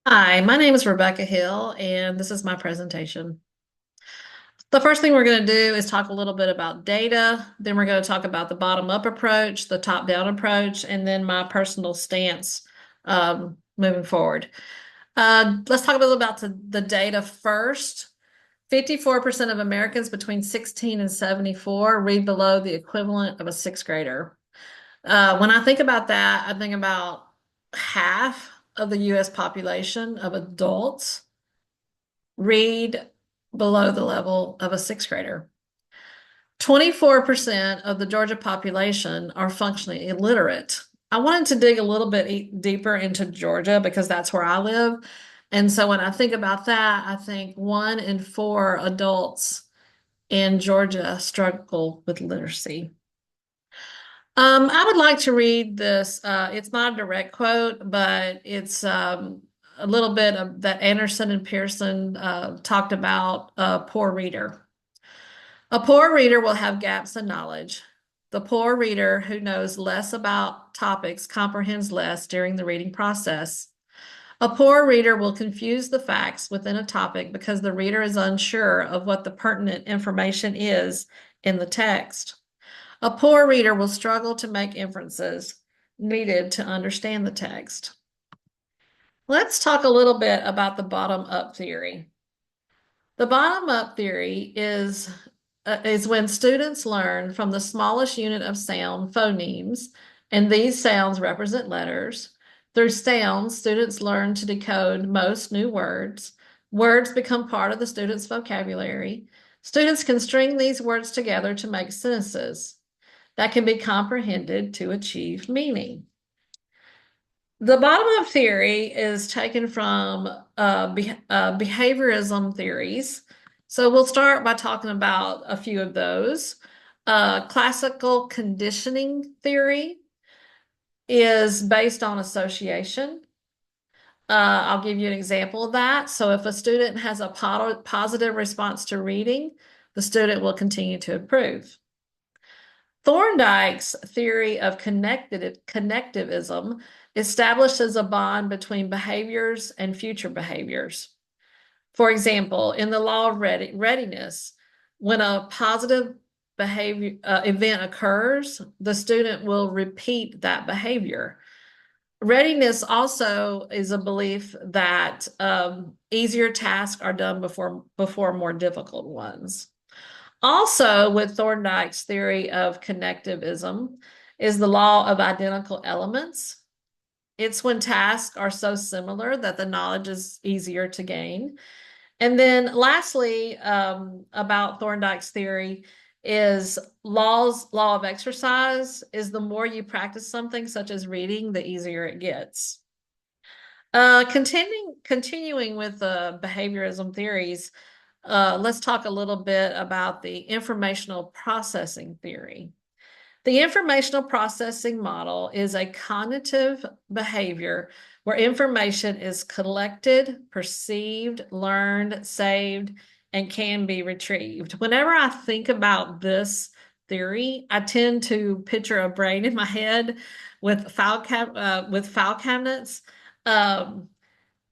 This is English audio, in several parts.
Hi, my name is Rebecca Hill, and this is my presentation. The first thing we're going to do is talk a little bit about data. Then we're going to talk about the bottom-up approach, the top-down approach, and then my personal stance moving forward. Let's talk a little about the data first. 54% of Americans between 16 and 74 read below the equivalent of a sixth grader. When I think about that, I think about half of the US population of adults read below the level of a sixth grader. 24% of the Georgia population are functionally illiterate. I wanted to dig a little bit deeper into Georgia because that's where I live. And so when I think about that, I think 1 in 4 adults in Georgia struggle with literacy. I would like to read this. It's not a direct quote, but it's a little bit of that Anderson and Pearson talked about a poor reader. A poor reader will have gaps in knowledge. The poor reader who knows less about topics comprehends less during the reading process. A poor reader will confuse the facts within a topic because the reader is unsure of what the pertinent information is in the text. A poor reader will struggle to make inferences needed to understand the text. Let's talk a little bit about the bottom-up theory. The bottom-up theory is when students learn from the smallest unit of sound, phonemes, and these sounds represent letters. Through sounds, students learn to decode most new words. Words become part of the student's vocabulary. Students can string these words together to make sentences that can be comprehended to achieve meaning. The bottom-up theory is taken from behaviorism theories. So we'll start by talking about a few of those. Classical conditioning theory is based on association. I'll give you an example of that. So if a student has a positive response to reading, the student will continue to improve. Thorndike's theory of connectivism establishes a bond between behaviors and future behaviors. For example, in the law of readiness, when a positive behavior event occurs, the student will repeat that behavior. Readiness also is a belief that easier tasks are done before more difficult ones. Also, with Thorndike's theory of connectivism is the law of identical elements. It's when tasks are so similar that the knowledge is easier to gain. And then lastly, about Thorndike's theory is law of exercise is the more you practice something such as reading, the easier it gets. Continuing with the behaviorism theories, let's talk a little bit about the informational processing theory. The informational processing model is a cognitive behavior where information is collected, perceived, learned, saved, and can be retrieved. Whenever I think about this theory, I tend to picture a brain in my head with file cabinets. Um,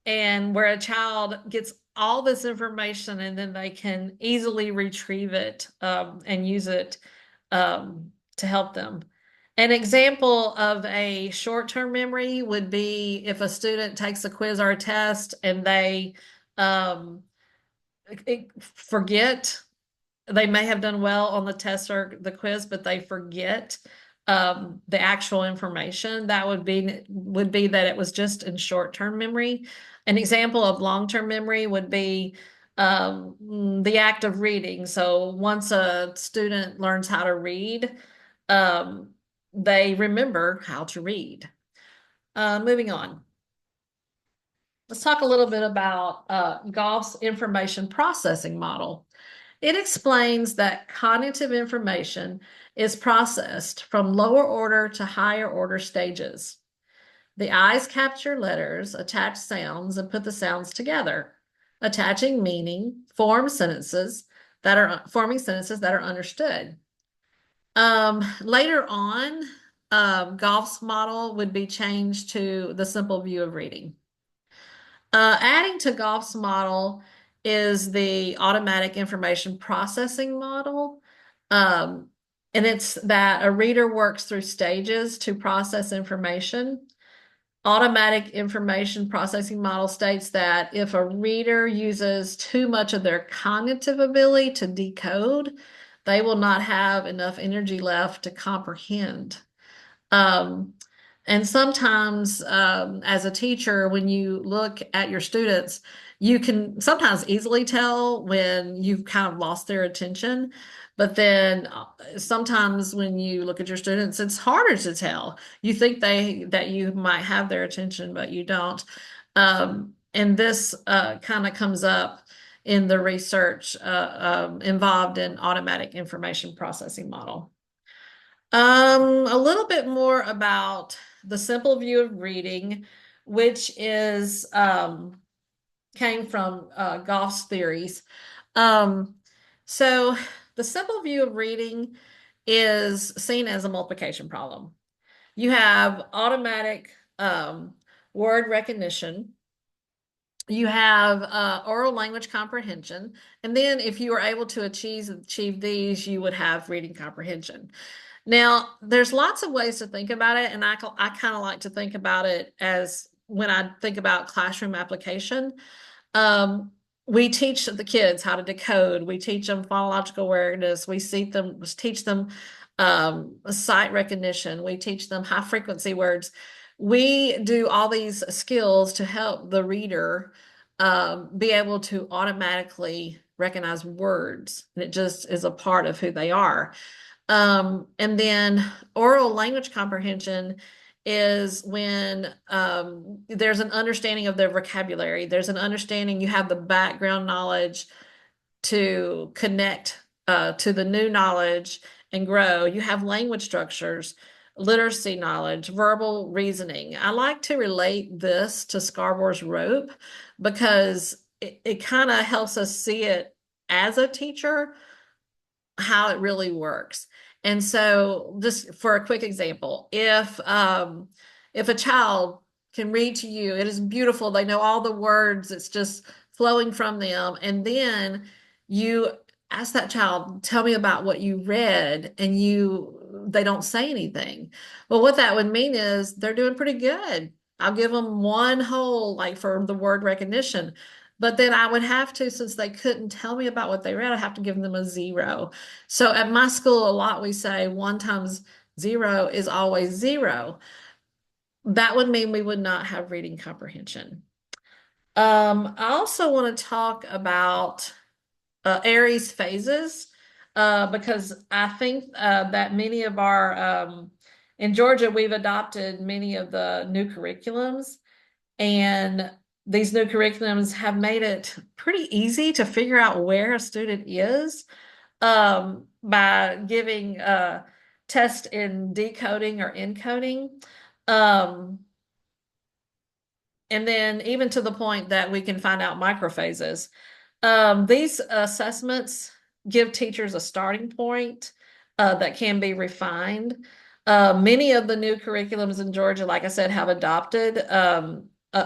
and where a child gets all this information and then they can easily retrieve it and use it to help them. An example of a short-term memory would be if a student takes a quiz or a test and they um, forget. They may have done well on the test or the quiz, but they forget the actual information. That would be that it was just in short-term memory. An example of long-term memory would be the act of reading. So once a student learns how to read, um, they remember how to read. Moving on. Let's talk a little bit about Goff's information processing model. It explains that cognitive information is processed from lower order to higher order stages. The eyes capture letters, attach sounds, and put the sounds together, attaching meaning, forming sentences that are understood. Later on, Goff's model would be changed to the simple view of reading. Adding to Goff's model is the automatic information processing model. Um, and it's that a reader works through stages to process information. Automatic information processing model states that if a reader uses too much of their cognitive ability to decode, they will not have enough energy left to comprehend. Um, and sometimes, as a teacher, when you look at your students, you can sometimes easily tell when you've kind of lost their attention. But then sometimes when you look at your students, it's harder to tell. You think that you might have their attention, but you don't. And this kind of comes up in the research involved in automatic information processing model. A little bit more about the simple view of reading, which is came from Goff's theories. Um, so the simple view of reading is seen as a multiplication problem. You have automatic word recognition. You have oral language comprehension, and then if you were able to achieve these, you would have reading comprehension. Now, there's lots of ways to think about it, and I kind of like to think about it as when I think about classroom application. Um, we teach the kids how to decode. We teach them phonological awareness. Teach them sight recognition. We teach them high frequency words. We do all these skills to help the reader be able to automatically recognize words, and it just is a part of who they are. And then oral language comprehension is when there's an understanding of their vocabulary. There's an understanding, you have the background knowledge to connect to the new knowledge and grow. You have language structures, literacy knowledge, verbal reasoning. I like to relate this to Scarborough's rope because it kind of helps us see it as a teacher how it really works. And so just for a quick example, if a child can read to you, it is beautiful. They know all the words, it's just flowing from them. And then you ask that child, tell me about what you read, and they don't say anything. Well, what that would mean is they're doing pretty good. I'll give them one whole, like for the word recognition. But then I would have to, since they couldn't tell me about what they read, I have to give them a zero. So at my school, a lot we say one times zero is always zero. That would mean we would not have reading comprehension. I also want to talk about Aries phases because I think that many of in Georgia, we've adopted many of the new curriculums. And these new curriculums have made it pretty easy to figure out where a student is by giving tests in decoding or encoding. Um, and then even to the point that we can find out microphases. These assessments give teachers a starting point that can be refined. Many of the new curriculums in Georgia, like I said, have adopted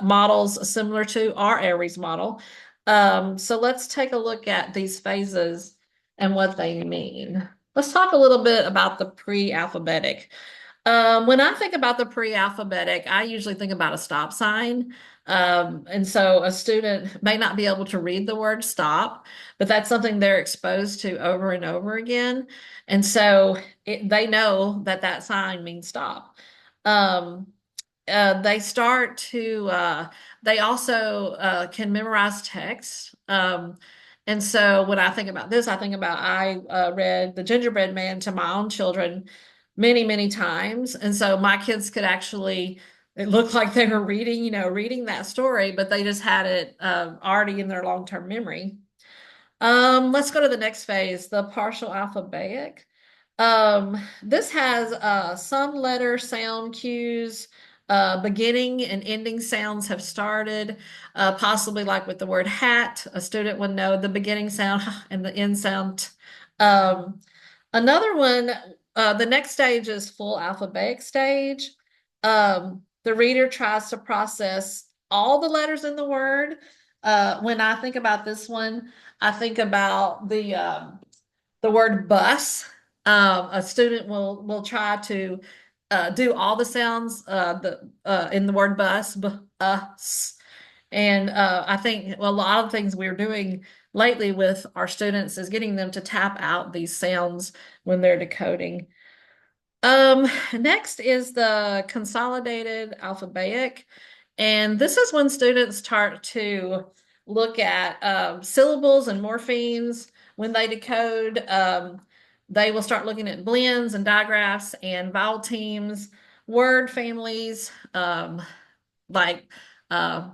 models similar to our Aries model. So let's take a look at these phases and what they mean. Let's talk a little bit about the pre-alphabetic. When I think about the pre-alphabetic, I usually think about a stop sign. And so a student may not be able to read the word stop, but that's something they're exposed to over and over again. And so they know that that sign means stop. Um, they start to, they also can memorize text. And so when I think about this, I think about I read The Gingerbread Man to my own children many, many times. And so my kids could actually, it looked like they were reading, reading that story, but they just had it already in their long-term memory. Let's go to the next phase, the partial alphabetic. This has some letter sound cues. Beginning and ending sounds have started, possibly like with the word hat. A student would know the beginning sound and the end sound. Um, Another one, the next stage is full alphabetic stage. The reader tries to process all the letters in the word. When I think about this one, I think about the word bus. A student will try to do all the sounds in the word bus, bus. And I think a lot of things we're doing lately with our students is getting them to tap out these sounds when they're decoding. Next is the consolidated alphabetic. And this is when students start to look at syllables and morphemes. When they decode, they will start looking at blends and digraphs and vowel teams, word families, like uh,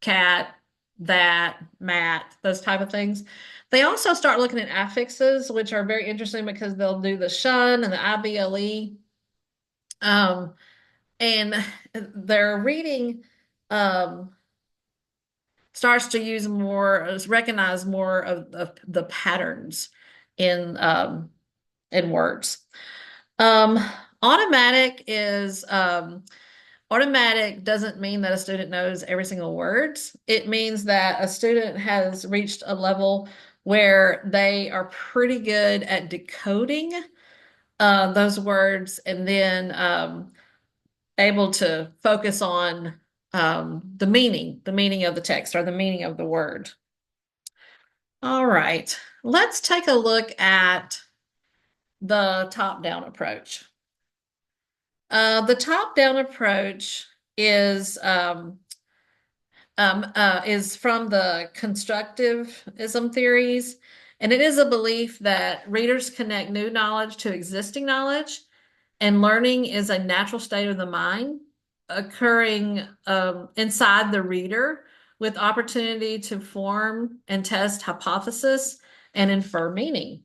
cat, that, mat, those type of things. They also start looking at affixes, which are very interesting because they'll do the shun and the IBLE. Um, and their reading starts to use more, recognize more of the patterns in words. Um, automatic is automatic doesn't mean that a student knows every single word. It means that a student has reached a level where they are pretty good at decoding those words and then able to focus on the meaning of the text or the meaning of the word. All right, let's take a look at the top-down approach. The top-down approach is from the constructivism theories, and it is a belief that readers connect new knowledge to existing knowledge, and learning is a natural state of the mind occurring inside the reader with opportunity to form and test hypothesis and infer meaning.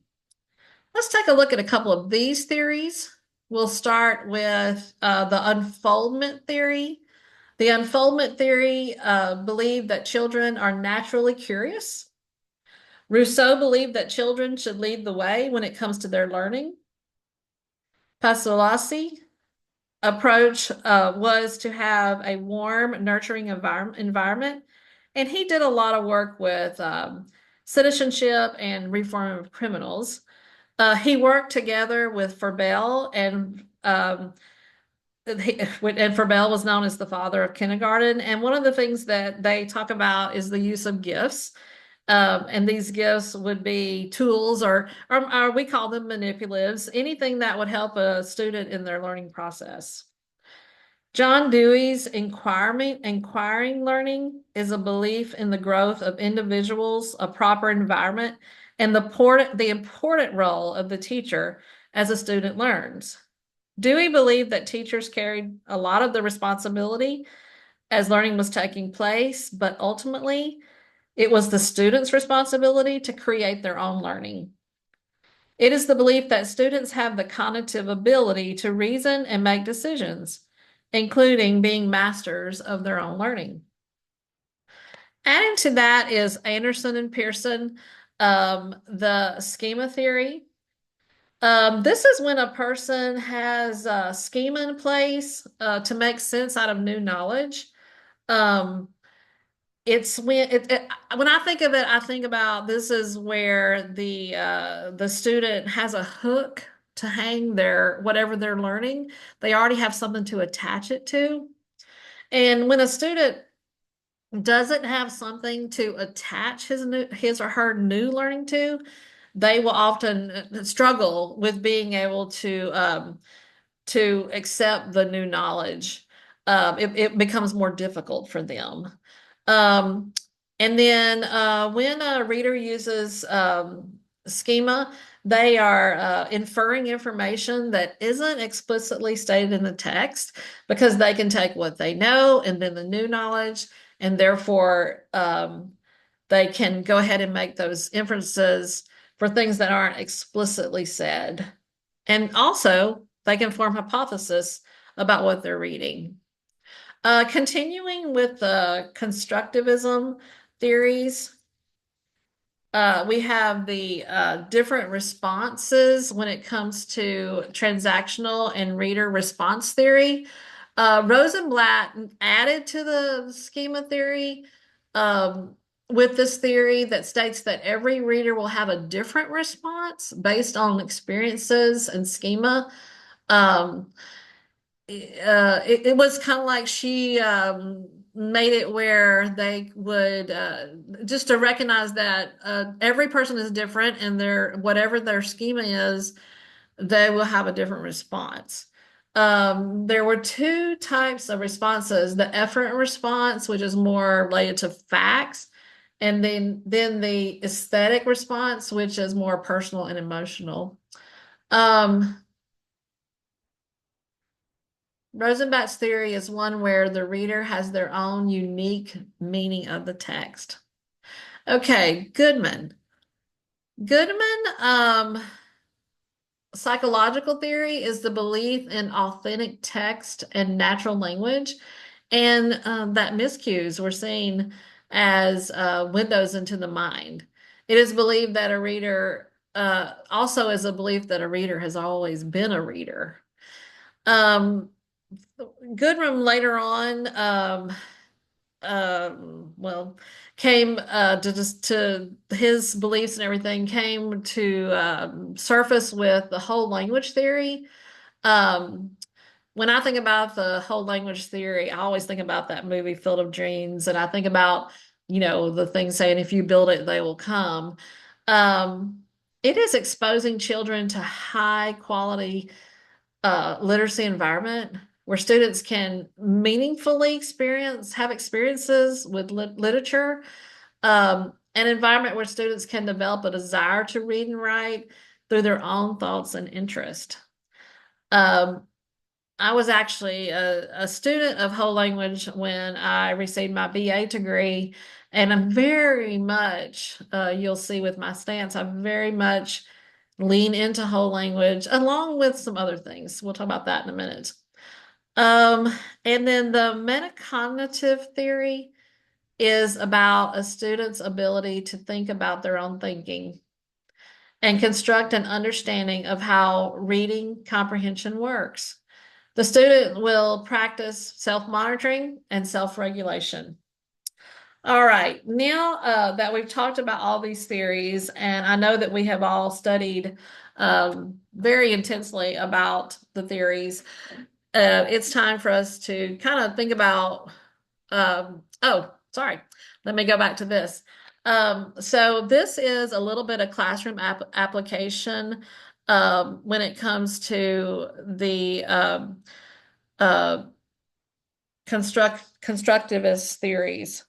Let's take a look at a couple of these theories. We'll start with the unfoldment theory. The unfoldment theory believed that children are naturally curious. Rousseau believed that children should lead the way when it comes to their learning. Passolasi approach was to have a warm, nurturing environment. And he did a lot of work with citizenship and reform of criminals. He worked together with Froebel, and Froebel was known as the father of kindergarten. And one of the things that they talk about is the use of gifts. And these gifts would be tools or we call them manipulatives, anything that would help a student in their learning process. John Dewey's inquiring learning is a belief in the growth of individuals, a proper environment, and the important role of the teacher as a student learns. Dewey believed that teachers carried a lot of the responsibility as learning was taking place, but ultimately it was the student's responsibility to create their own learning. It is the belief that students have the cognitive ability to reason and make decisions, including being masters of their own learning. Adding to that is Anderson and Pearson, the schema theory. This is when a person has a schema in place to make sense out of new knowledge. It's when I think of it, I think about this is where the student has a hook to hang their whatever they're learning. They already have something to attach it to. And when a student doesn't have something to attach his or her new learning to, they will often struggle with being able to accept the new knowledge. It becomes more difficult for them. Um, and then when a reader uses schema, they are inferring information that isn't explicitly stated in the text because they can take what they know and then the new knowledge, and therefore they can go ahead and make those inferences for things that aren't explicitly said. And also, they can form hypothesis about what they're reading. Continuing with the constructivism theories, we have the different responses when it comes to transactional and reader response theory. Rosenblatt added to the schema theory um, with this theory that states that every reader will have a different response based on experiences and schema. Um, it was kind of like she made it where they would just to recognize that every person is different and their whatever their schema is, they will have a different response. There were two types of responses, the efferent response, which is more related to facts, and then the aesthetic response, which is more personal and emotional. Um, Rosenbach's theory is one where the reader has their own unique meaning of the text. Okay, Goodman. Goodman, psychological theory is the belief in authentic text and natural language, and that miscues were seen as windows into the mind. It is believed that a reader also is a belief that a reader has always been a reader. Um, Goodman later on, well, came to just to his beliefs and everything came to surface with the whole language theory. Um, when I think about the whole language theory, I always think about that movie Field of Dreams, and I think about, the thing saying, if you build it, they will come. Um, it is exposing children to high quality literacy environment where students can meaningfully have experiences with literature, an environment where students can develop a desire to read and write through their own thoughts and interest. Um, I was actually a student of whole language when I received my BA degree, and I'm very much, you'll see with my stance, I very much lean into whole language along with some other things. We'll talk about that in a minute. Um, and then the metacognitive theory is about a student's ability to think about their own thinking and construct an understanding of how reading comprehension works. The student will practice self-monitoring and self-regulation. All right, now that we've talked about all these theories, and I know that we have all studied very intensely about the theories, it's time for us to kind of think about, oh, sorry, let me go back to this. So this is a little bit of classroom application when it comes to the uh, constructivist theories.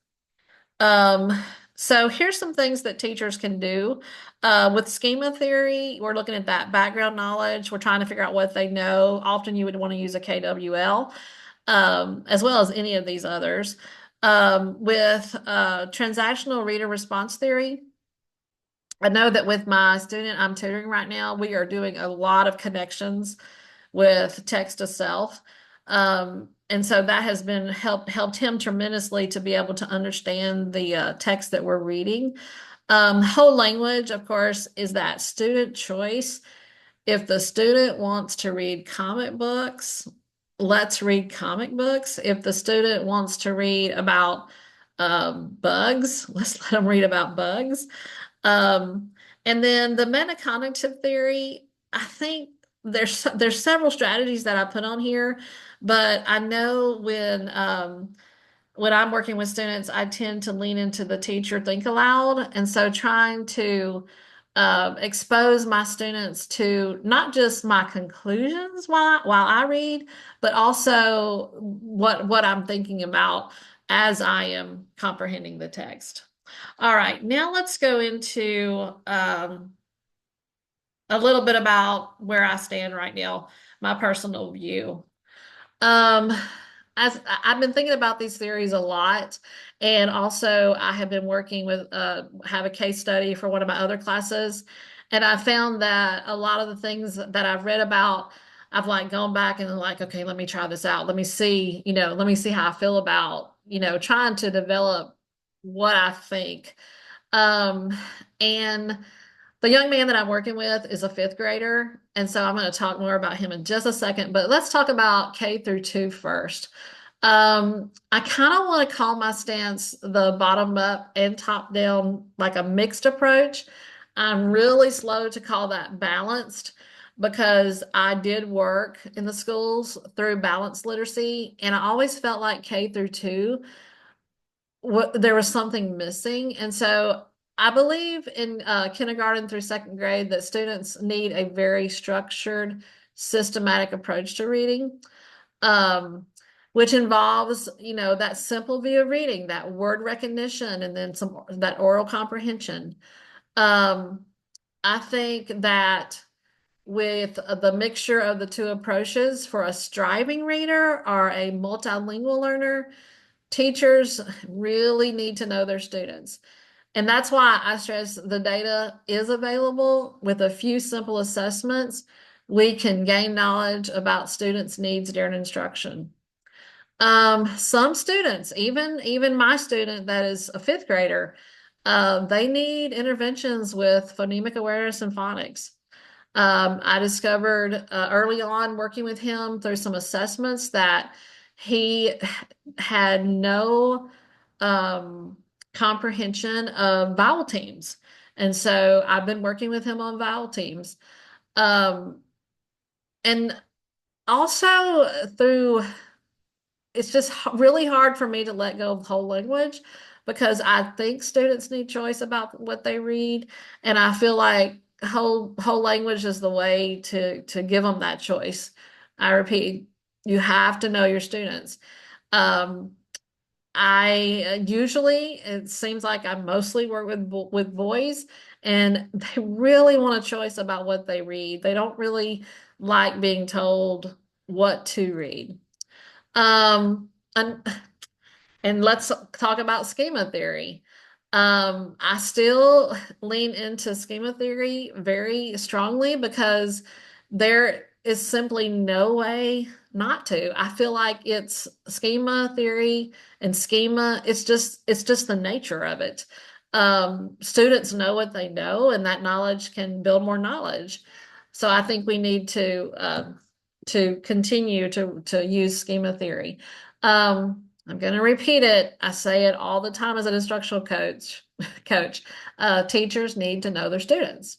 Um, so here's some things that teachers can do. With schema theory, we're looking at that background knowledge. We're trying to figure out what they know. Often you would want to use a KWL, as well as any of these others. With transactional reader response theory, I know that with my student I'm tutoring right now, we are doing a lot of connections with text to self. And so that has been helped him tremendously to be able to understand the text that we're reading. Whole language, of course, is that student choice. If the student wants to read comic books, let's read comic books. If the student wants to read about bugs, let's let them read about bugs. Um, and then the metacognitive theory, I think there's several strategies that I put on here, but I know when I'm working with students, I tend to lean into the teacher think aloud, and so trying to expose my students to not just my conclusions while I read, but also what I'm thinking about as I am comprehending the text. All right, now let's go into a little bit about where I stand right now, my personal view. Um, as I've been thinking about these theories a lot, and also I have been working with have a case study for one of my other classes, and I found that a lot of the things that I've read about, I've like gone back and like, okay, let me try this out. Let me see, let me see how I feel about, trying to develop what I think. Um, and The young man that I'm working with is a fifth grader, and so I'm going to talk more about him in just a second, but let's talk about K through 2 first. I kind of want to call my stance the bottom up and top down, like a mixed approach. I'm really slow to call that balanced because I did work in the schools through balanced literacy, and I always felt like K through 2 there was something missing. And so I believe in kindergarten through second grade that students need a very structured, systematic approach to reading, um, which involves, that simple view of reading, that word recognition, and then some that oral comprehension. Um, I think that with the mixture of the two approaches for a striving reader or a multilingual learner, teachers really need to know their students. And that's why I stress the data is available. With a few simple assessments, we can gain knowledge about students' needs during instruction. Some students, even my student that is a fifth grader, they need interventions with phonemic awareness and phonics. I discovered early on working with him through some assessments that he had no um, comprehension of vowel teams. And so I've been working with him on vowel teams. Um, and also through, it's just really hard for me to let go of whole language because I think students need choice about what they read. And I feel like whole language is the way to give them that choice. I repeat, you have to know your students. Um, I usually, it seems like I mostly work with boys, and they really want a choice about what they read. They don't really like being told what to read. Um, and, and let's talk about schema theory. I still lean into schema theory very strongly because there is simply no way not to. I feel like it's schema theory and schema, it's just the nature of it. Students know what they know, and that knowledge can build more knowledge. So I think we need to continue to use schema theory. I'm going to repeat it. I say it all the time as an instructional coach. Teachers need to know their students.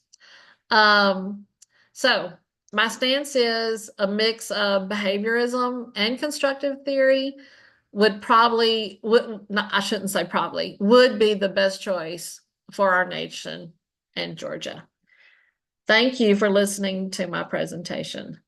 Um, so my stance is a mix of behaviorism and constructive theory would not, I shouldn't say probably, would be the best choice for our nation and Georgia. Thank you for listening to my presentation.